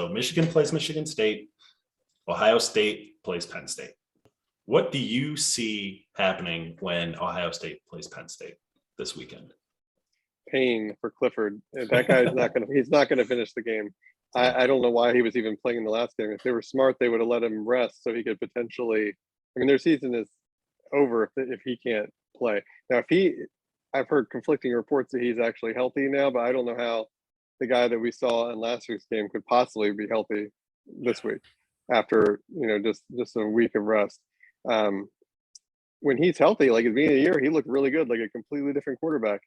So Michigan plays Michigan State. Ohio State plays Penn State. What do you see happening when Ohio State plays Penn State this weekend? Pain for Clifford. That guy's he's not going to finish the game. I don't know why he was even playing in the last game. If they were smart, they would have let him rest so he could potentially, I mean, their season is over if he can't play. Now, I've heard conflicting reports that he's actually healthy now, but I don't know how the guy that we saw in last week's game could possibly be healthy this week after, just a week of rest. When he's healthy, like at the beginning of the year, he looked really good, like a completely different quarterback.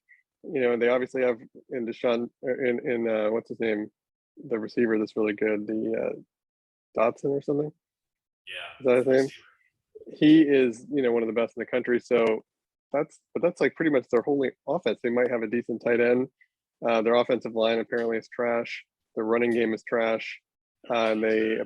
And they obviously have in Deshaun, in what's his name, the receiver that's really good, the Dotson or something. Yeah, is that his name? He is, one of the best in the country. So that's like pretty much their whole offense. They might have a decent tight end. Their offensive line apparently is trash. Their running game is trash. And they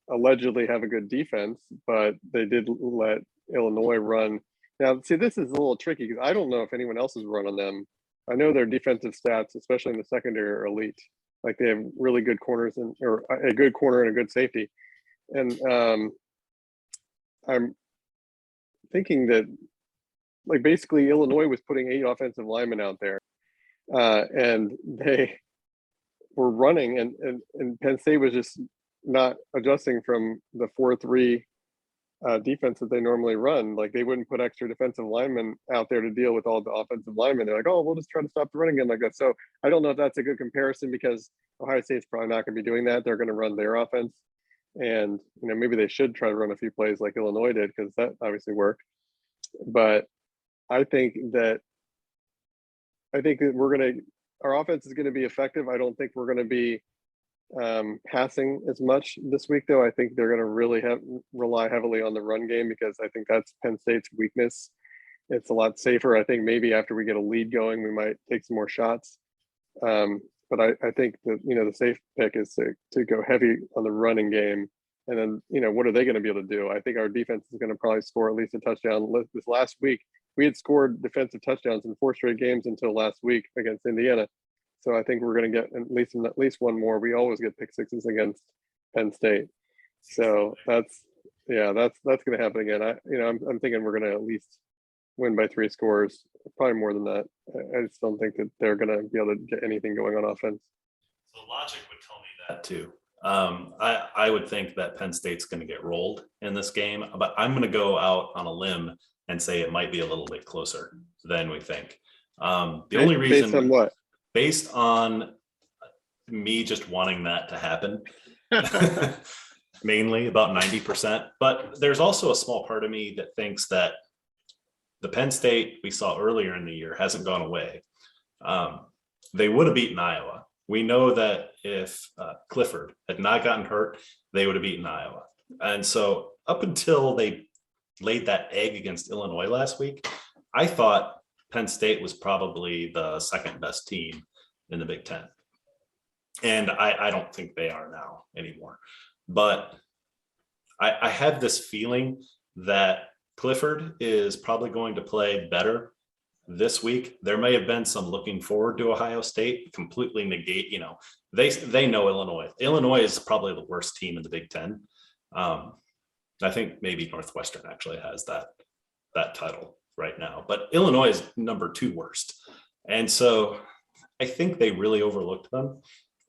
allegedly have a good defense, but they did let Illinois run. Now, see, this is a little tricky because I don't know if anyone else has run on them. I know their defensive stats, especially in the secondary, are elite. Like they have really good corners or a good corner and a good safety. And I'm thinking that, like, basically Illinois was putting 8 offensive linemen out there, and they were running, and Penn State was just not adjusting from the 4-3 defense that they normally run. Like they wouldn't put extra defensive linemen out there to deal with all the offensive linemen. They're like, oh, we'll just try to stop the running game like that. So I don't know if that's a good comparison because Ohio State's probably not going to be doing that. They're going to run their offense, and maybe they should try to run a few plays like Illinois did because that obviously worked. But I think that our offense is going to be effective. I don't think we're going to be passing as much this week, though. I think they're going to really rely heavily on the run game because I think that's Penn State's weakness. It's a lot safer. I think maybe after we get a lead going, we might take some more shots. But I think that, the safe pick is to go heavy on the running game. And then, what are they going to be able to do? I think our defense is going to probably score at least a touchdown. This last week, we had scored defensive touchdowns in 4 straight games until last week against Indiana. So I think we're going to get at least one more. We always get pick sixes against Penn State. So that's going to happen again. I'm thinking we're going to at least win by 3 scores, probably more than that. I just don't think that they're going to be able to get anything going on offense. So logic would tell me that too. I would think that Penn State's going to get rolled in this game, but I'm going to go out on a limb and say it might be a little bit closer than we think. The only reason based on what? Based on me just wanting that to happen, mainly about 90%. But there's also a small part of me that thinks that the Penn State we saw earlier in the year hasn't gone away. They would have beaten Iowa. We know that if Clifford had not gotten hurt, they would have beaten Iowa. And so up until they laid that egg against Illinois last week, I thought Penn State was probably the second best team in the Big Ten. And I don't think they are now anymore. But I have this feeling that Clifford is probably going to play better this week. There may have been some looking forward to Ohio State, completely negate, they know Illinois. Illinois is probably the worst team in the Big Ten. I think maybe Northwestern actually has that title right now, but Illinois is number 2 worst. And so I think they really overlooked them,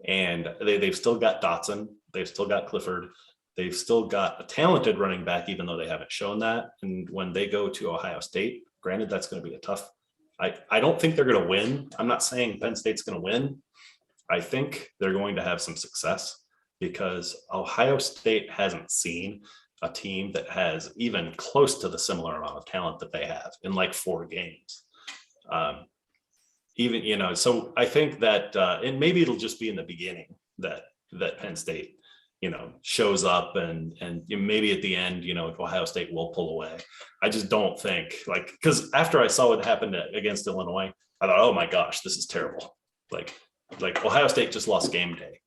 and they've still got Dotson. They've still got Clifford. They've still got a talented running back, even though they haven't shown that. And when they go to Ohio State, granted, that's going to be a tough, I don't think they're going to win. I'm not saying Penn State's going to win. I think they're going to have some success because Ohio State hasn't seen a team that has even close to the similar amount of talent that they have in like 4 games. So I think that, and maybe it'll just be in the beginning that Penn State, shows up and maybe at the end, Ohio State will pull away. I just don't think because after I saw what happened against Illinois, I thought, oh my gosh, this is terrible. Like Ohio State just lost game day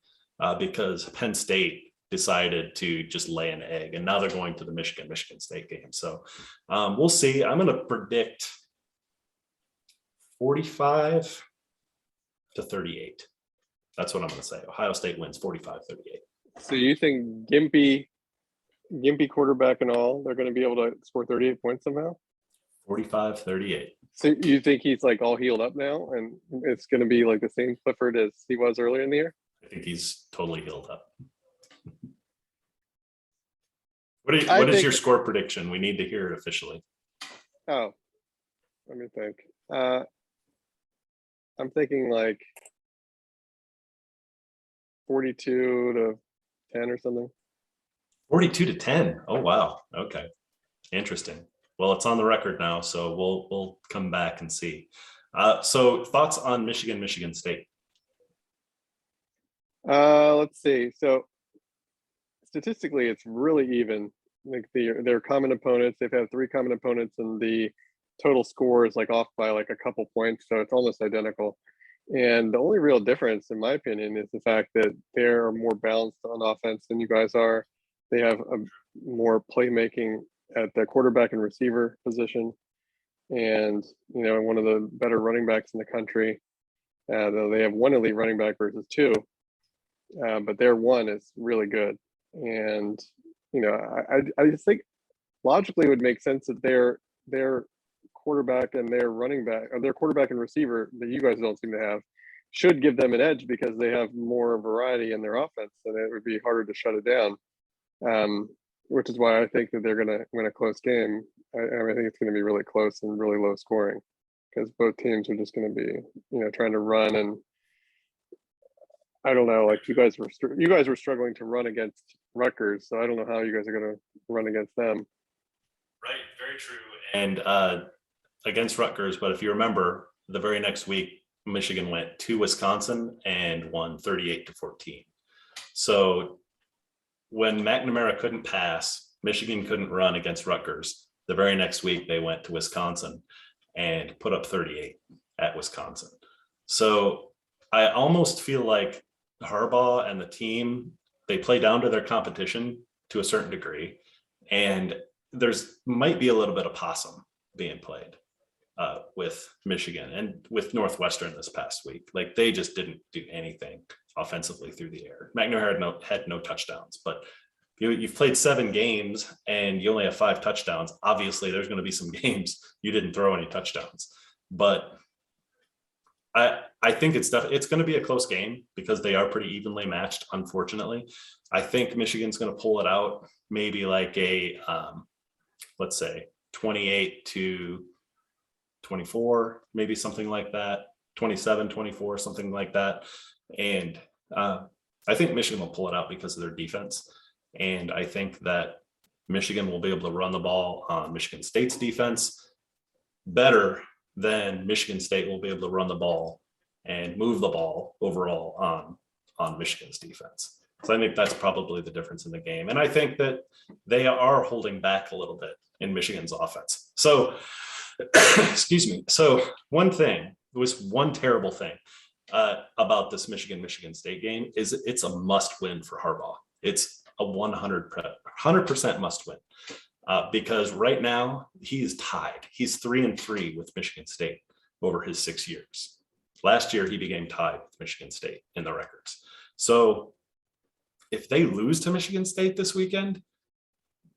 because Penn State decided to just lay an egg, and now they're going to the Michigan State game. So we'll see. I'm going to predict 45-38. That's what I'm going to say. Ohio State wins 45-38. So you think Gimpy quarterback and all, they're going to be able to score 38 points somehow? 45-38. So you think he's like all healed up now, and it's going to be like the same Clifford as he was earlier in the year? I think he's totally healed up. I What is think. your score prediction? We need to hear it officially. Oh, let me think. I'm thinking like 42 to 10 or something. 42-10. Oh wow. Okay. Interesting. Well, it's on the record now, so we'll come back and see. So thoughts on Michigan State? Let's see. So statistically, it's really even. Like their common opponents, they've had 3 common opponents, and the total score is like off by like a couple points, so it's almost identical. And the only real difference, in my opinion, is the fact that they're more balanced on offense than you guys are. They have a more playmaking at the quarterback and receiver position, and one of the better running backs in the country. Though they have 1 elite running back versus 2, but their 1 is really good. And I just think logically it would make sense that their quarterback and their running back, or their quarterback and receiver that you guys don't seem to have, should give them an edge because they have more variety in their offense, and it would be harder to shut it down. Which is why I think that they're going to win a close game. I think it's going to be really close and really low scoring because both teams are just going to be, trying to run. And I don't know, like you guys were struggling to run against Rutgers, so I don't know how you guys are going to run against them. Right, very true. And against Rutgers, but if you remember, the very next week, Michigan went to Wisconsin and won 38-14. So when McNamara couldn't pass, Michigan couldn't run against Rutgers. The very next week, they went to Wisconsin and put up 38 at Wisconsin. So I almost feel like Harbaugh and the team, they play down to their competition to a certain degree. And there's might be a little bit of possum being played with Michigan and with Northwestern this past week. Like they just didn't do anything offensively through the air. McNamara had no touchdowns, but you've played 7 games and you only have 5 touchdowns. Obviously, there's going to be some games you didn't throw any touchdowns, but I think it's going to be a close game because they are pretty evenly matched. Unfortunately, I think Michigan's going to pull it out, maybe like a let's say 28-24, maybe something like that, 27-24, something like that. And I think Michigan will pull it out because of their defense. And I think that Michigan will be able to run the ball on Michigan State's defense better than Michigan State will be able to run the ball and move the ball overall on Michigan's defense. So I think that's probably the difference in the game. And I think that they are holding back a little bit in Michigan's offense. So, excuse me. So one terrible thing about this Michigan State game is it's a must win for Harbaugh. It's a 100% must win because right now he is tied. He's 3-3 with Michigan State over his 6 years. Last year, he became tied with Michigan State in the records. So if they lose to Michigan State this weekend,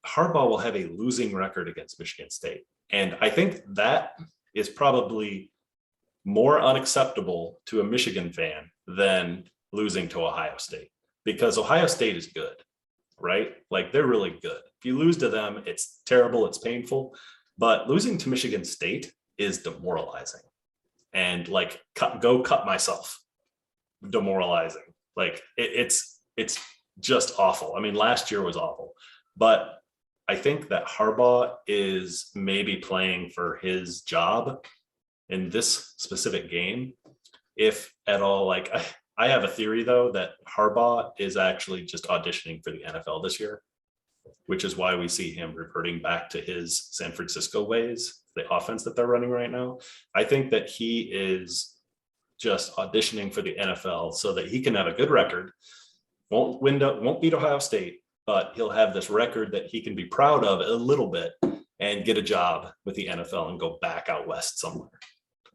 Harbaugh will have a losing record against Michigan State. And I think that is probably more unacceptable to a Michigan fan than losing to Ohio State, because Ohio State is good, right? Like they're really good. If you lose to them, it's terrible, it's painful, but losing to Michigan State is demoralizing. And like go cut myself demoralizing. Like it's just awful. I mean, last year was awful, but I think that Harbaugh is maybe playing for his job in this specific game, if at all. Like I have a theory though that Harbaugh is actually just auditioning for the NFL this year, which is why we see him reverting back to his San Francisco ways, the offense that they're running right now. I think that he is just auditioning for the NFL so that he can have a good record, won't beat Ohio State, but he'll have this record that he can be proud of a little bit and get a job with the NFL and go back out west somewhere.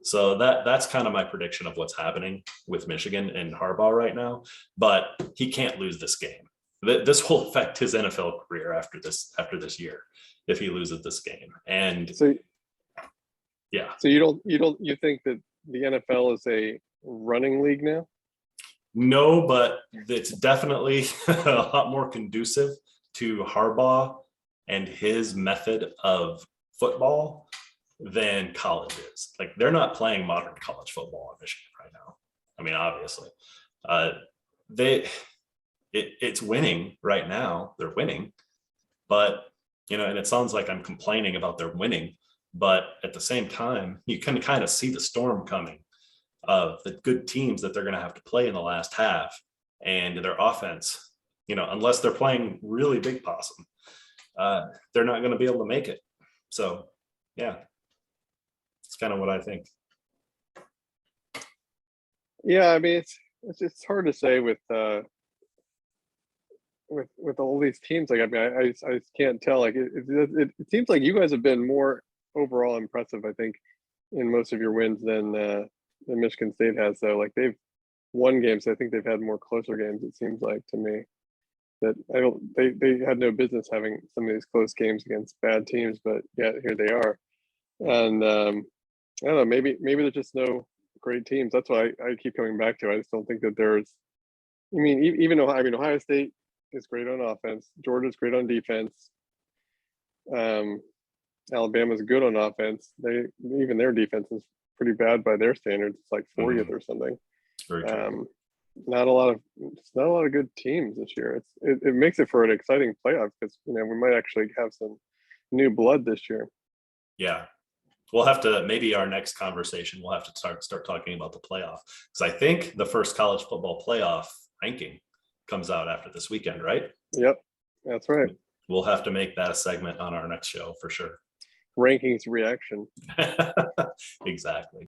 So that's kind of my prediction of what's happening with Michigan and Harbaugh right now, but he can't lose this game. This will affect his NFL career after this year if he loses this game. And So yeah, so you think that the NFL is a running league now? no, but it's definitely a lot more conducive to Harbaugh and his method of football than college is. Like, they're not playing modern college football in Michigan right now. I mean, obviously, it's winning right now. They're winning, but and it sounds like I'm complaining about their winning, but at the same time, you can kind of see the storm coming of the good teams that they're going to have to play in the last half, and their offense, unless they're playing really big possum, they're not going to be able to make it. So yeah, it's kind of what I think. Yeah, I mean, it's hard to say with all these teams. Like, I mean, I just can't tell. Like, it seems like you guys have been more overall impressive, I think, in most of your wins than Michigan State has. Though, like, they've won games. I think they've had more closer games. It seems like to me that they had no business having some of these close games against bad teams, but yet here they are. And I don't know. Maybe there's just no great teams. That's why I keep coming back to. I just don't think that there's. I mean, even Ohio State is great on offense. Georgia's great on defense. Alabama's good on offense. Even their defense is pretty bad by their standards. It's like 40th or something. Very true. Not a lot of good teams this year. It makes it for an exciting playoff because we might actually have some new blood this year. Yeah. We'll have to, maybe our next conversation, we'll have to start talking about the playoff, because I think the first college football playoff ranking comes out after this weekend, right? Yep, that's right. We'll have to make that a segment on our next show for sure. Rankings reaction. Exactly.